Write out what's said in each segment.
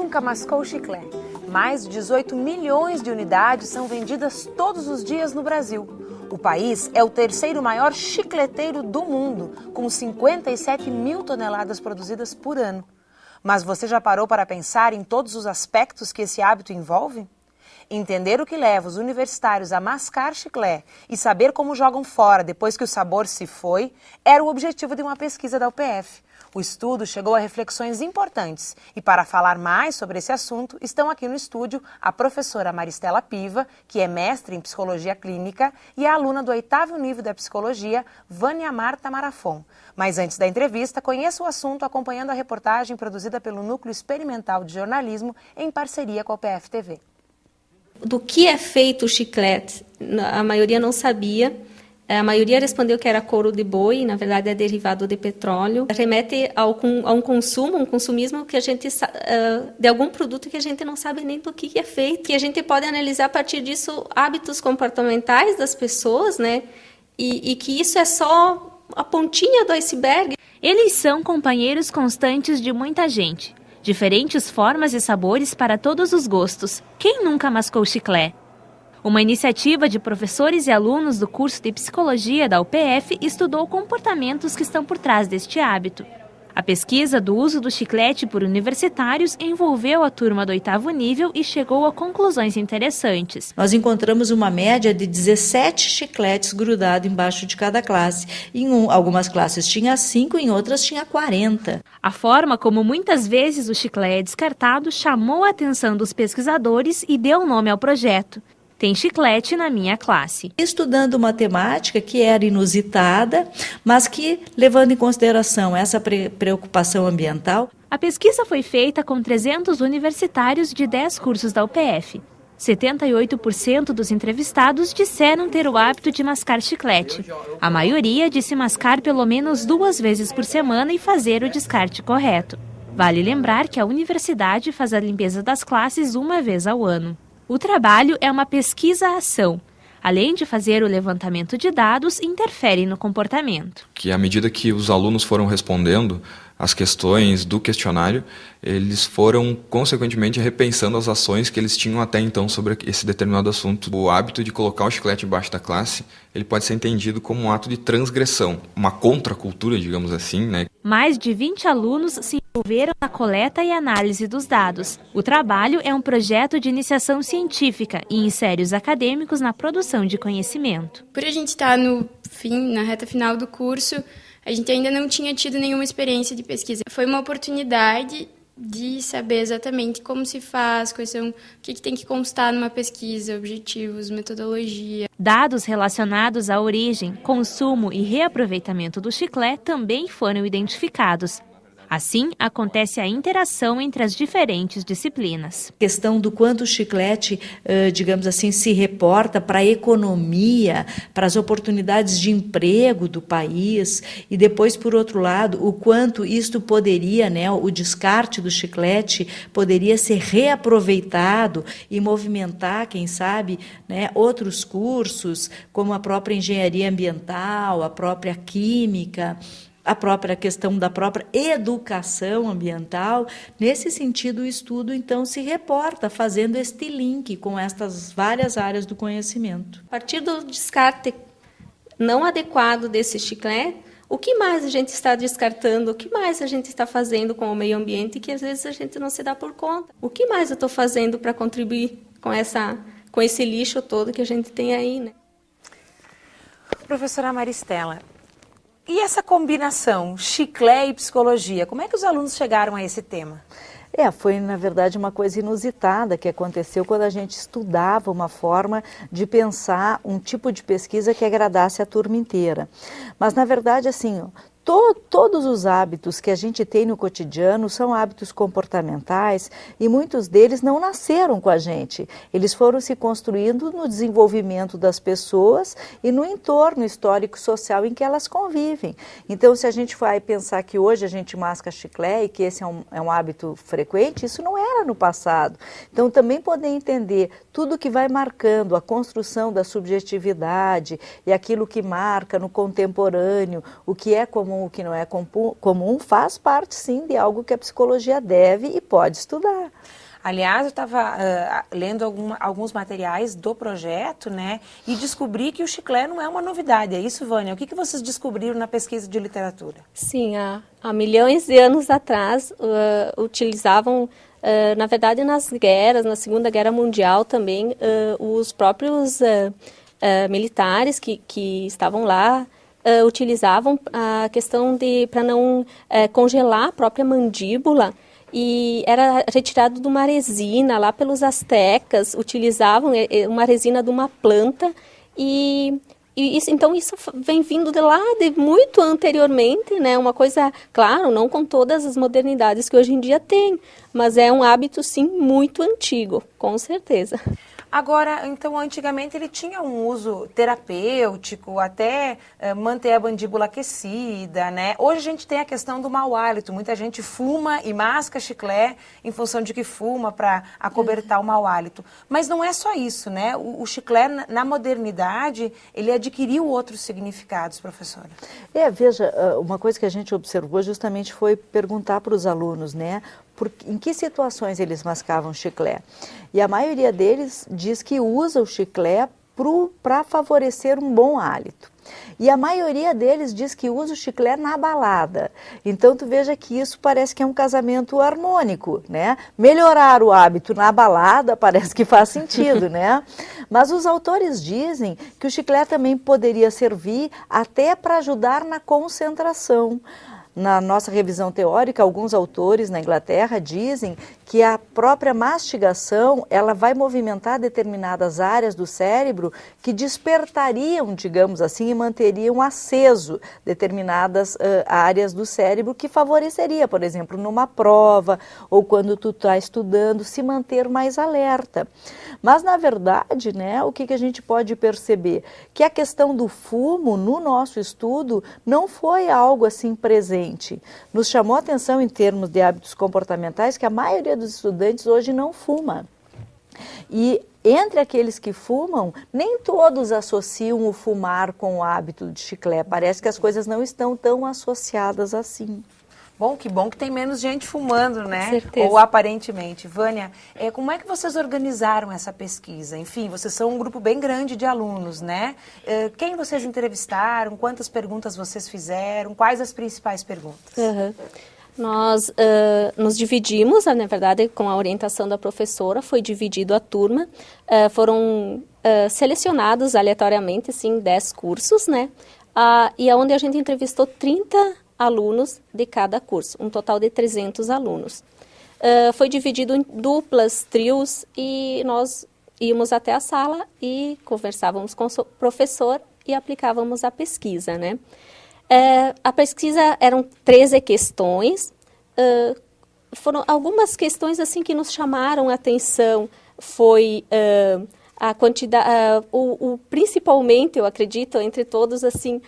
nunca mascou chiclete? Mais de 18 milhões de unidades são vendidas todos os dias no Brasil. O país é o terceiro maior chicleteiro do mundo, com 57 mil toneladas produzidas por ano. Mas você já parou para pensar em todos os aspectos que esse hábito envolve? Entender o que leva os universitários a mascar chiclete e saber como jogam fora depois que o sabor se foi era o objetivo de uma pesquisa da UPF. O estudo chegou a reflexões importantes e para falar mais sobre esse assunto estão aqui no estúdio a professora Maristela Piva, que é mestre em Psicologia Clínica, e a aluna do 8º nível da Psicologia, Vânia Marta Marafon. Mas antes da entrevista, conheça o assunto acompanhando a reportagem produzida pelo Núcleo Experimental de Jornalismo em parceria com a UPF TV. Do que é feito o chiclete? A maioria não sabia. A maioria respondeu que era couro de boi, na verdade é derivado de petróleo. Remete a um consumismo que a gente de algum produto que a gente não sabe nem do que é feito. E a gente pode analisar a partir disso hábitos comportamentais das pessoas, né? E que isso é só a pontinha do iceberg. Eles são companheiros constantes de muita gente. Diferentes formas e sabores para todos os gostos. Quem nunca mascou chiclete? Uma iniciativa de professores e alunos do curso de Psicologia da UPF estudou comportamentos que estão por trás deste hábito. A pesquisa do uso do chiclete por universitários envolveu a turma do 8º nível e chegou a conclusões interessantes. Nós encontramos uma média de 17 chicletes grudados embaixo de cada classe. Em algumas classes tinha 5, em outras tinha 40. A forma como muitas vezes o chiclete é descartado chamou a atenção dos pesquisadores e deu nome ao projeto. Tem chiclete na minha classe. Estudando uma temática que era inusitada, mas que, levando em consideração essa preocupação ambiental... A pesquisa foi feita com 300 universitários de 10 cursos da UPF. 78% dos entrevistados disseram ter o hábito de mascar chiclete. A maioria disse mascar pelo menos 2 vezes por semana e fazer o descarte correto. Vale lembrar que a universidade faz a limpeza das classes 1 vez ao ano. O trabalho é uma pesquisa-ação. Além de fazer o levantamento de dados, interfere no comportamento. Que à medida que os alunos foram respondendo as questões do questionário, eles foram, consequentemente, repensando as ações que eles tinham até então sobre esse determinado assunto. O hábito de colocar o chiclete embaixo da classe, ele pode ser entendido como um ato de transgressão, uma contracultura, digamos assim, né? Mais de 20 alunos se envolveram na coleta e análise dos dados. O trabalho é um projeto de iniciação científica e insere os acadêmicos na produção de conhecimento. Por a gente estar na reta final do curso, a gente ainda não tinha tido nenhuma experiência de pesquisa. Foi uma oportunidade de saber exatamente como se faz, quais são, o que tem que constar numa pesquisa, objetivos, metodologia. Dados relacionados à origem, consumo e reaproveitamento do chiclete também foram identificados. Assim, acontece a interação entre as diferentes disciplinas. A questão do quanto o chiclete, digamos assim, se reporta para a economia, para as oportunidades de emprego do país, e depois, por outro lado, o quanto isto poderia, né, o descarte do chiclete poderia ser reaproveitado e movimentar, quem sabe, né, outros cursos, como a própria engenharia ambiental, a própria química, a própria questão da própria educação ambiental. Nesse sentido, o estudo, então, se reporta, fazendo este link com estas várias áreas do conhecimento. A partir do descarte não adequado desse chiclete, o que mais a gente está descartando, o que mais a gente está fazendo com o meio ambiente que às vezes a gente não se dá por conta? O que mais eu estou fazendo para contribuir com esse lixo todo que a gente tem aí, né? Professora Maristela, e essa combinação, chiclete e psicologia, como é que os alunos chegaram a esse tema? Foi, na verdade, uma coisa inusitada que aconteceu quando a gente estudava uma forma de pensar um tipo de pesquisa que agradasse a turma inteira. Mas, na verdade, assim, todos os hábitos que a gente tem no cotidiano são hábitos comportamentais e muitos deles não nasceram com a gente. Eles foram se construindo no desenvolvimento das pessoas e no entorno histórico-social em que elas convivem. Então, se a gente vai pensar que hoje a gente masca chiclete e que esse é um hábito frequente, isso não era no passado. Então, também poder entender tudo que vai marcando a construção da subjetividade e aquilo que marca no contemporâneo, o que é comum, o que não é comum, faz parte, sim, de algo que a psicologia deve e pode estudar. Aliás, eu estava lendo alguns materiais do projeto, né, e descobri que o chiclete não é uma novidade. É isso, Vânia? O que vocês descobriram na pesquisa de literatura? Sim, há milhões de anos atrás utilizavam, na verdade, nas guerras, na Segunda Guerra Mundial também, os próprios militares que estavam lá utilizavam a questão para não congelar a própria mandíbula. E era retirado de uma resina, lá pelos astecas, utilizavam uma resina de uma planta, então isso vem vindo de lá, de muito anteriormente, né? Uma coisa, claro, não com todas as modernidades que hoje em dia tem, mas é um hábito, sim, muito antigo, com certeza. Agora, então, antigamente ele tinha um uso terapêutico, até manter a mandíbula aquecida, né? Hoje a gente tem a questão do mau hálito. Muita gente fuma e masca chiclete em função de que fuma para acobertar o mau hálito. Mas não é só isso, né? O chiclete, na modernidade, ele adquiriu outros significados, professora. Veja, uma coisa que a gente observou justamente foi perguntar para os alunos, né? Em que situações eles mascavam chiclete. E a maioria deles diz que usa o chiclete para favorecer um bom hálito. E a maioria deles diz que usa o chiclete na balada. Então, tu veja que isso parece que é um casamento harmônico, né? Melhorar o hábito na balada parece que faz sentido, né? Mas os autores dizem que o chiclete também poderia servir até para ajudar na concentração. Na nossa revisão teórica, alguns autores na Inglaterra dizem que a própria mastigação ela vai movimentar determinadas áreas do cérebro que despertariam, digamos assim, e manteriam aceso determinadas áreas do cérebro que favoreceria, por exemplo, numa prova ou quando tu está estudando, se manter mais alerta. Mas, na verdade, né, o que a gente pode perceber? Que a questão do fumo no nosso estudo não foi algo assim presente. Nos chamou a atenção em termos de hábitos comportamentais que a maioria dos estudantes hoje não fuma. E entre aqueles que fumam, nem todos associam o fumar com o hábito de chiclete. Parece que as coisas não estão tão associadas assim. Bom que tem menos gente fumando, né? Com certeza. Ou aparentemente. Vânia, como é que vocês organizaram essa pesquisa? Enfim, vocês são um grupo bem grande de alunos, né? Quem vocês entrevistaram? Quantas perguntas vocês fizeram? Quais as principais perguntas? Uhum. Nós nos dividimos, na verdade, com a orientação da professora, foi dividido a turma, foram selecionados aleatoriamente, assim, 10 cursos, né? E onde a gente entrevistou 30 alunos de cada curso, um total de 300 alunos. Foi dividido em duplas, trios, e nós íamos até a sala e conversávamos com o professor e aplicávamos a pesquisa, né? A pesquisa eram 13 questões, foram algumas questões assim que nos chamaram a atenção, foi a quantidade, principalmente, eu acredito, entre todos, assim,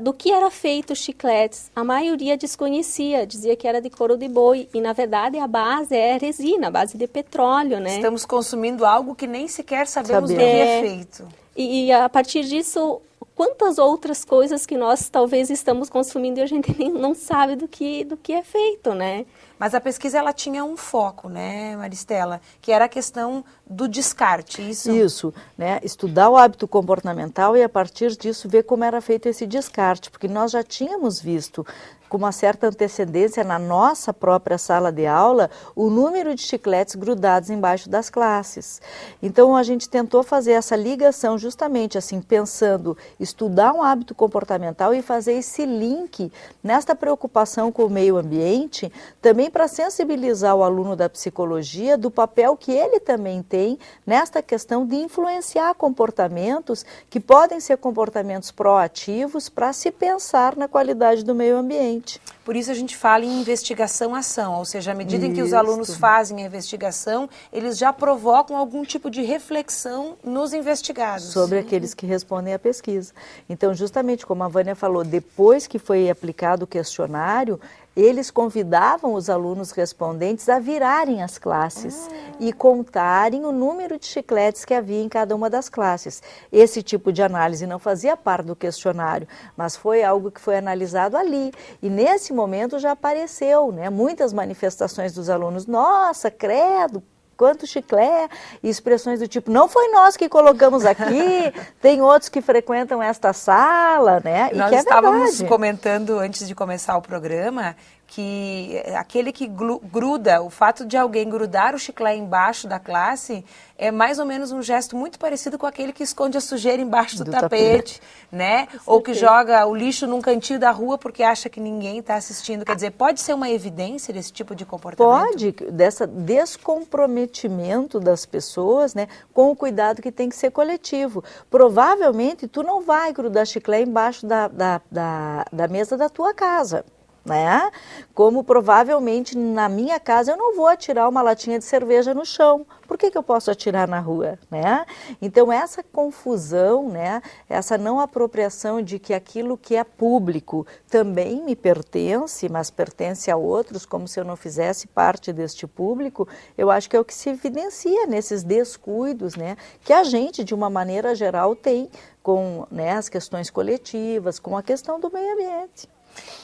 do que era feito os chicletes. A maioria desconhecia, dizia que era de couro de boi, e na verdade a base é resina, a base de petróleo, né? Estamos consumindo algo que nem sequer sabemos do que é feito. E a partir disso, quantas outras coisas que nós talvez estamos consumindo e a gente nem não sabe do que é feito, né? Mas a pesquisa ela tinha um foco, né, Maristela, que era a questão do descarte, isso? Isso, né? Estudar o hábito comportamental e a partir disso ver como era feito esse descarte, porque nós já tínhamos visto com uma certa antecedência na nossa própria sala de aula o número de chicletes grudados embaixo das classes. Então a gente tentou fazer essa ligação justamente assim, pensando, estudar um hábito comportamental e fazer esse link nesta preocupação com o meio ambiente, também para sensibilizar o aluno da psicologia do papel que ele também tem nesta questão de influenciar comportamentos que podem ser comportamentos proativos para se pensar na qualidade do meio ambiente. Por isso a gente fala em investigação-ação, ou seja, à medida em que os alunos fazem a investigação, eles já provocam algum tipo de reflexão nos investigados. Sobre aqueles que respondem à pesquisa. Então, justamente como a Vânia falou, depois que foi aplicado o questionário, eles convidavam os alunos respondentes a virarem as classes e contarem o número de chicletes que havia em cada uma das classes. Esse tipo de análise não fazia parte do questionário, mas foi algo que foi analisado ali. E nesse momento já apareceu, né, muitas manifestações dos alunos. Nossa, credo, quanto chiclete, e expressões do tipo, não foi nós que colocamos aqui, tem outros que frequentam esta sala, né? E nós que é estávamos verdade. comentando antes de começar o programa que aquele que gruda, o fato de alguém grudar o chiclete embaixo da classe é mais ou menos um gesto muito parecido com aquele que esconde a sujeira embaixo do tapete, né? Ou que joga o lixo num cantinho da rua porque acha que ninguém está assistindo. Quer dizer, pode ser uma evidência desse tipo de comportamento? Pode, dessa descomprometimento das pessoas, né, com o cuidado que tem que ser coletivo. Provavelmente, tu não vai grudar chiclete embaixo da mesa da tua casa. Né? Como provavelmente na minha casa eu não vou atirar uma latinha de cerveja no chão. Por que eu posso atirar na rua? Né? Então essa confusão, né, essa não apropriação de que aquilo que é público também me pertence, mas pertence a outros, como se eu não fizesse parte deste público, eu acho que é o que se evidencia nesses descuidos, né, que a gente, de uma maneira geral, tem com, né, as questões coletivas, com a questão do meio ambiente.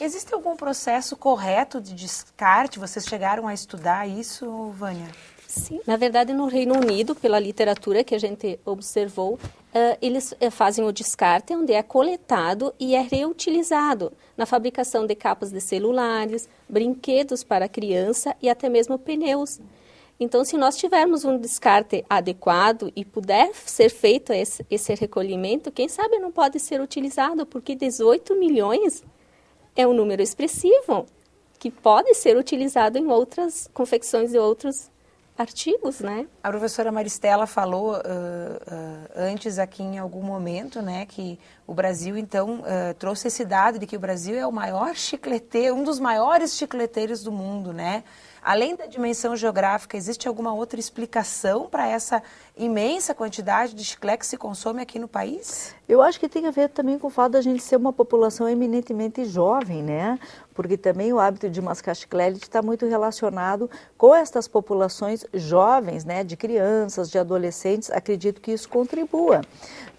Existe algum processo correto de descarte? Vocês chegaram a estudar isso, Vânia? Sim, na verdade no Reino Unido, pela literatura que a gente observou, eles fazem o descarte onde é coletado e é reutilizado na fabricação de capas de celulares, brinquedos para criança e até mesmo pneus. Então, se nós tivermos um descarte adequado e puder ser feito esse recolhimento, quem sabe não pode ser utilizado, porque 18 milhões é um número expressivo que pode ser utilizado em outras confecções de outros artigos, né? A professora Maristela falou antes aqui em algum momento, né, que o Brasil, então, trouxe esse dado de que o Brasil é o maior chicleteiro, um dos maiores chicleteiros do mundo, né? Além da dimensão geográfica, existe alguma outra explicação para essa imensa quantidade de chiclete que se consome aqui no país? Eu acho que tem a ver também com o fato da gente ser uma população eminentemente jovem, né? Porque também o hábito de mascar chiclete está muito relacionado com estas populações jovens, né? De crianças, de adolescentes, acredito que isso contribua.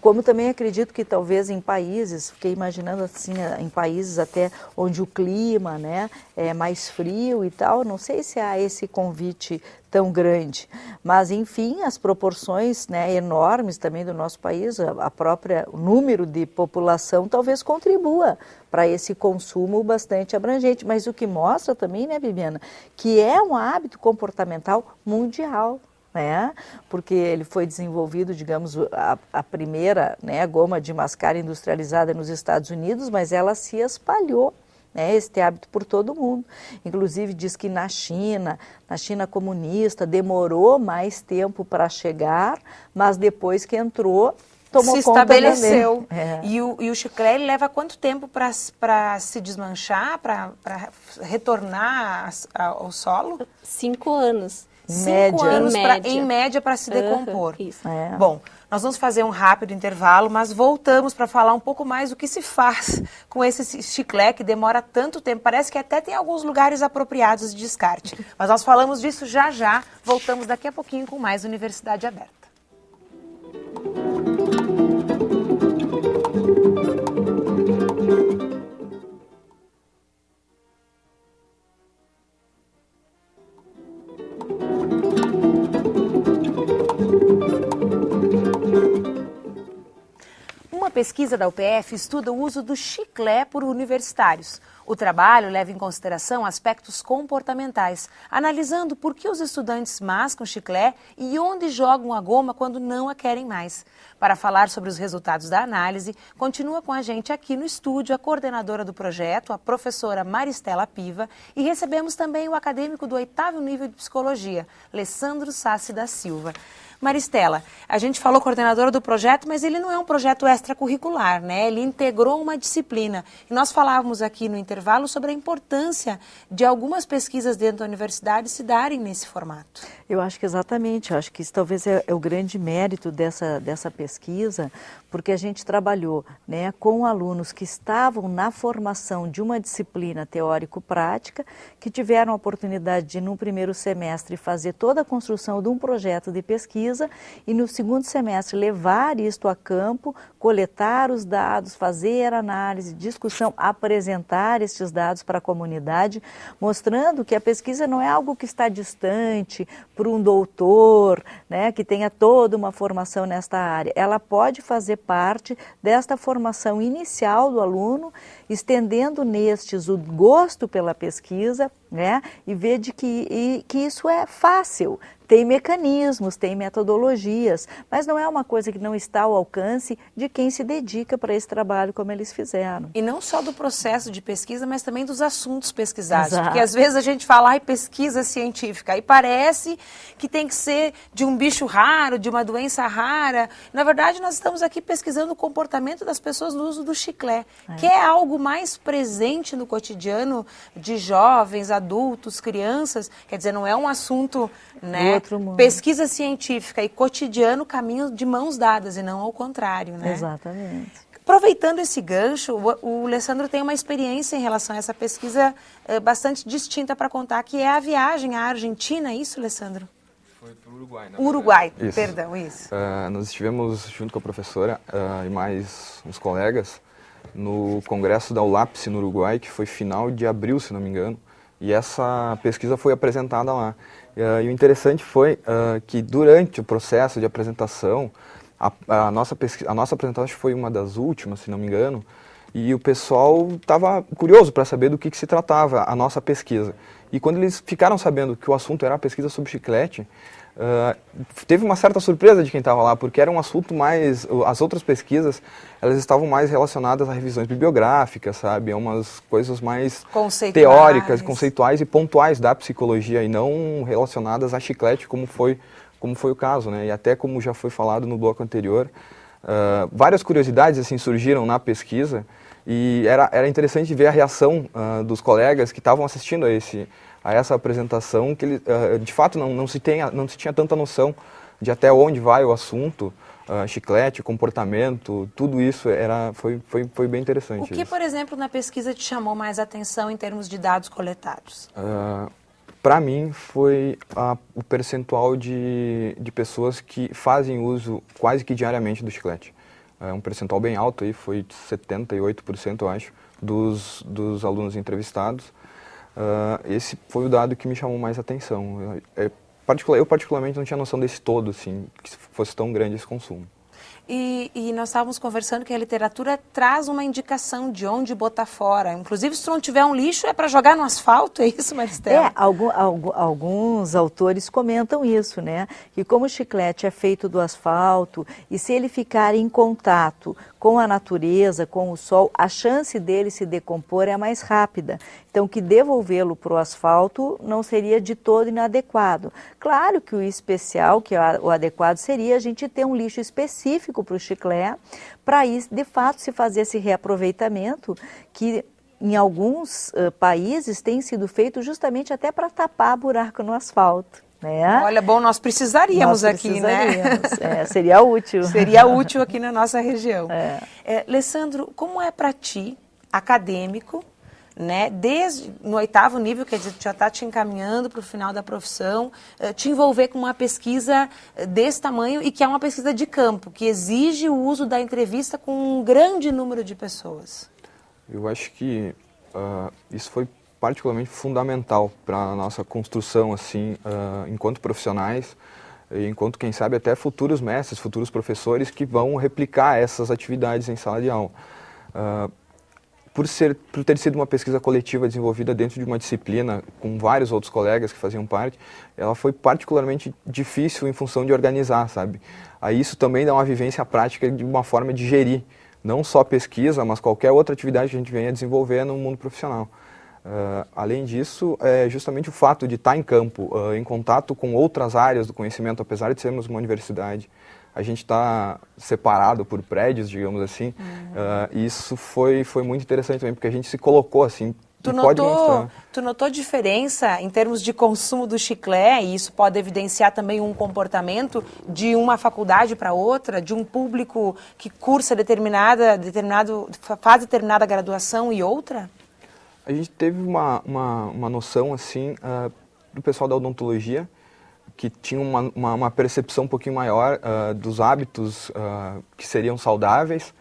Como também acredito que talvez em países, fiquei imaginando assim, em países até onde o clima, né, é mais frio e tal, não sei se há esse convite tão grande, mas enfim, as proporções, né, enormes também do nosso país, o número de população talvez contribua para esse consumo bastante abrangente, mas o que mostra também, né, Bibiana, que é um hábito comportamental mundial. Né? Porque ele foi desenvolvido, digamos, a primeira, né, goma de mascar industrializada nos Estados Unidos, mas ela se espalhou, né, este hábito por todo o mundo. Inclusive diz que na China comunista, demorou mais tempo para chegar, mas depois que entrou, tomou se conta estabeleceu. É. E o chiclete leva quanto tempo para se desmanchar, para retornar ao solo? 5 anos. Em média para se decompor. Isso. É. Bom, nós vamos fazer um rápido intervalo, mas voltamos para falar um pouco mais do que se faz com esse chiclete que demora tanto tempo. Parece que até tem alguns lugares apropriados de descarte. Mas nós falamos disso já. Voltamos daqui a pouquinho com mais Universidade Aberta. Uma pesquisa da UPF estuda o uso do chiclete por universitários. O trabalho leva em consideração aspectos comportamentais, analisando por que os estudantes mascam chiclete e onde jogam a goma quando não a querem mais. Para falar sobre os resultados da análise, continua com a gente aqui no estúdio a coordenadora do projeto, a professora Maristela Piva, e recebemos também o acadêmico do 8º nível de psicologia, Alessandro Sassi da Silva. Maristela, a gente falou coordenadora do projeto, mas ele não é um projeto extracurricular, né? Ele integrou uma disciplina. E nós falávamos aqui no intervalo sobre a importância de algumas pesquisas dentro da universidade se darem nesse formato. Eu acho que exatamente, eu acho que isso talvez é o grande mérito dessa pesquisa, porque a gente trabalhou, né, com alunos que estavam na formação de uma disciplina teórico-prática, que tiveram a oportunidade de, no primeiro semestre, fazer toda a construção de um projeto de pesquisa e no segundo semestre levar isto a campo coletar os dados, fazer análise, discussão, apresentar estes dados para a comunidade, mostrando que a pesquisa não é algo que está distante para um doutor, né, que tenha toda uma formação nesta área. Ela pode fazer parte desta formação inicial do aluno, estendendo nestes o gosto pela pesquisa, né, e ver que isso é fácil. Tem mecanismos, tem metodologias, mas não é uma coisa que não está ao alcance de quem se dedica para esse trabalho como eles fizeram. E não só do processo de pesquisa, mas também dos assuntos pesquisados. Exato. Porque às vezes a gente fala, ai, pesquisa científica, e parece que tem que ser de um bicho raro, de uma doença rara. Na verdade, nós estamos aqui pesquisando o comportamento das pessoas no uso do chiclete, que é algo mais presente no cotidiano de jovens, adultos, crianças. Quer dizer, não é um assunto, né? Pesquisa científica e cotidiano caminham de mãos dadas e não ao contrário, né? Exatamente. Aproveitando esse gancho, o Alessandro tem uma experiência em relação a essa pesquisa bastante distinta para contar, que é a viagem à Argentina, é isso, Alessandro? Foi para o Uruguai, né? Uruguai, Isso. perdão, isso. Nós estivemos junto com a professora e mais uns colegas no congresso da ULAPSE no Uruguai, que foi final de abril, se não me engano, e essa pesquisa foi apresentada lá. E o interessante foi que durante o processo de apresentação, a nossa apresentação acho que foi uma das últimas, se não me engano, e o pessoal estava curioso para saber do que se tratava a nossa pesquisa. E quando eles ficaram sabendo que o assunto era a pesquisa sobre chiclete, teve uma certa surpresa de quem estava lá, porque era um assunto mais... As outras pesquisas, elas estavam mais relacionadas a revisões bibliográficas, sabe? A umas coisas mais teóricas, conceituais e pontuais da psicologia, e não relacionadas a chiclete, como foi o caso, né? E até como já foi falado no bloco anterior, várias curiosidades assim surgiram na pesquisa, e era interessante ver a reação dos colegas que estavam assistindo a essa apresentação, que ele, de fato não se tinha tanta noção de até onde vai o assunto, chiclete, comportamento, tudo isso foi bem interessante. O que, por exemplo, na pesquisa te chamou mais atenção em termos de dados coletados? Para mim foi o percentual de pessoas que fazem uso quase que diariamente do chiclete. É um percentual bem alto, aí, foi 78%, eu acho, dos alunos entrevistados. Esse foi o dado que me chamou mais atenção. Eu particularmente não tinha noção desse todo, assim, que fosse tão grande esse consumo. E nós estávamos conversando que a literatura traz uma indicação de onde botar fora. Inclusive, se não tiver um lixo, é para jogar no asfalto, é isso, Maristela? Alguns autores comentam isso, né? Que como o chiclete é feito do asfalto, e se ele ficar em contato com a natureza, com o sol, a chance dele se decompor é mais rápida. Então, que devolvê-lo para o asfalto não seria de todo inadequado. Claro que o especial, que o adequado seria a gente ter um lixo específico para o chiclete, para isso, de fato, se fazer esse reaproveitamento, que em alguns países tem sido feito justamente até para tapar buraco no asfalto. Né? Olha, bom, nós precisaríamos aqui, né? Seria útil. Seria útil aqui na nossa região. Alessandro, como é para ti, acadêmico, né, desde no 8º nível, quer dizer, já está te encaminhando para o final da profissão, te envolver com uma pesquisa desse tamanho e que é uma pesquisa de campo, que exige o uso da entrevista com um grande número de pessoas? Eu acho que isso foi particularmente fundamental para a nossa construção, assim, enquanto profissionais, e enquanto, quem sabe, até futuros mestres, futuros professores que vão replicar essas atividades em sala de aula. Por ter sido uma pesquisa coletiva desenvolvida dentro de uma disciplina, com vários outros colegas que faziam parte, ela foi particularmente difícil em função de organizar, sabe? Aí isso também dá uma vivência prática de uma forma de gerir, não só pesquisa, mas qualquer outra atividade que a gente venha desenvolver no mundo profissional. Além disso, justamente o fato de estar em campo, em contato com outras áreas do conhecimento, apesar de sermos uma universidade, a gente está separado por prédios, digamos assim, isso foi muito interessante também, porque a gente se colocou assim, Tu notou diferença em termos de consumo do chiclete, e isso pode evidenciar também um comportamento de uma faculdade para outra, de um público que cursa faz determinada graduação e outra? A gente teve uma noção assim do pessoal da odontologia, que tinham uma percepção um pouquinho maior dos hábitos que seriam saudáveis,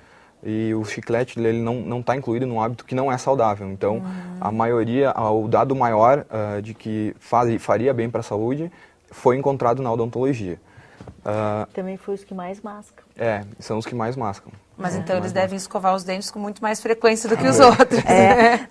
e o chiclete ele não está incluído num hábito que não é saudável. Então, a maioria, o dado maior de que faria bem para a saúde foi encontrado na odontologia. Também foi os que mais mascam. São os que mais mascam. Mas então eles devem escovar os dentes com muito mais frequência do que os outros.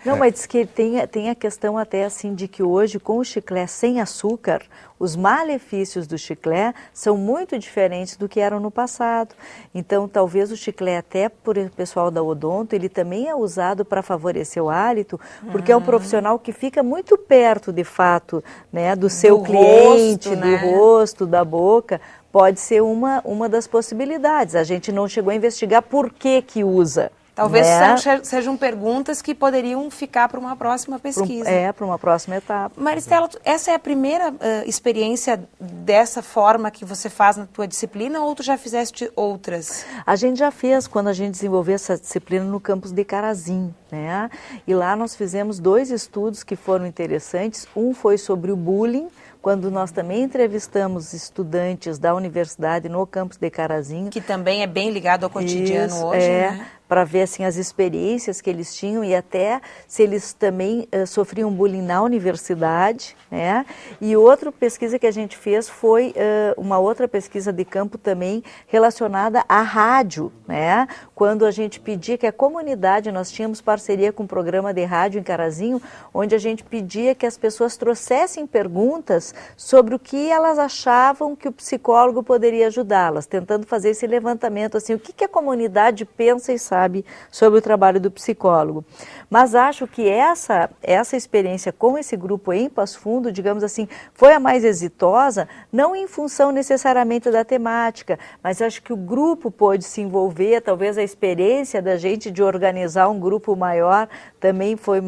Não, mas diz que tem a questão até assim de que hoje com o chiclete sem açúcar, os malefícios do chiclete são muito diferentes do que eram no passado. Então talvez o chiclete, até por o pessoal da odonto, ele também é usado para favorecer o hálito, porque é um profissional que fica muito perto de fato, né, do seu cliente, rosto, do rosto, da boca. Pode ser uma das possibilidades. A gente não chegou a investigar por que usa. Talvez né? sejam perguntas que poderiam ficar para uma próxima pesquisa. Para uma próxima etapa. Maristela, essa é a primeira experiência dessa forma que você faz na tua disciplina ou tu já fizeste outras? A gente já fez quando a gente desenvolveu essa disciplina no campus de Carazinho, né? E lá nós fizemos 2 estudos que foram interessantes. Um foi sobre o bullying, quando nós também entrevistamos estudantes da universidade no campus de Carazinho. Que também é bem ligado ao cotidiano hoje, né? Para ver assim, as experiências que eles tinham e até se eles também sofriam bullying na universidade, né? E outra pesquisa que a gente fez foi uma outra pesquisa de campo também relacionada à rádio, né? Quando a gente pedia que a comunidade, nós tínhamos parceria com um programa de rádio em Carazinho, onde a gente pedia que as pessoas trouxessem perguntas sobre o que elas achavam que o psicólogo poderia ajudá-las, tentando fazer esse levantamento, assim, o que a comunidade pensa e sabe sobre o trabalho do psicólogo. Mas acho que essa experiência com esse grupo em Passo Fundo, digamos assim, foi a mais exitosa, não em função necessariamente da temática, mas acho que o grupo pôde se envolver, talvez a experiência da gente de organizar um grupo maior também foi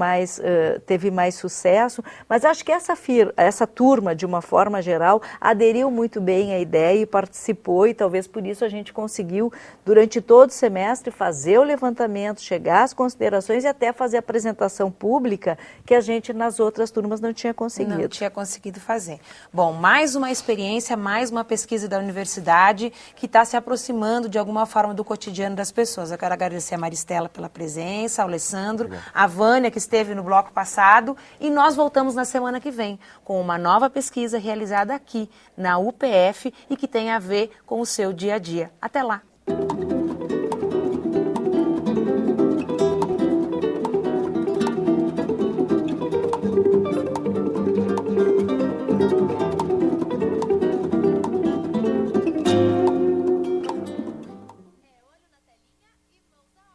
teve mais sucesso, mas acho que essa turma, de uma forma geral, aderiu muito bem à ideia e participou, e talvez por isso a gente conseguiu, durante todo o semestre, fazer o levantamento, chegar às considerações e até fazer a apresentação pública que a gente nas outras turmas não tinha conseguido. Não tinha conseguido fazer. Bom, mais uma experiência, mais uma pesquisa da universidade que está se aproximando de alguma forma do cotidiano das pessoas. Eu quero agradecer a Maristela pela presença, ao Alessandro, a Vânia que esteve no bloco passado, e nós voltamos na semana que vem com uma nova pesquisa realizada aqui na UPF e que tem a ver com o seu dia a dia. Até lá!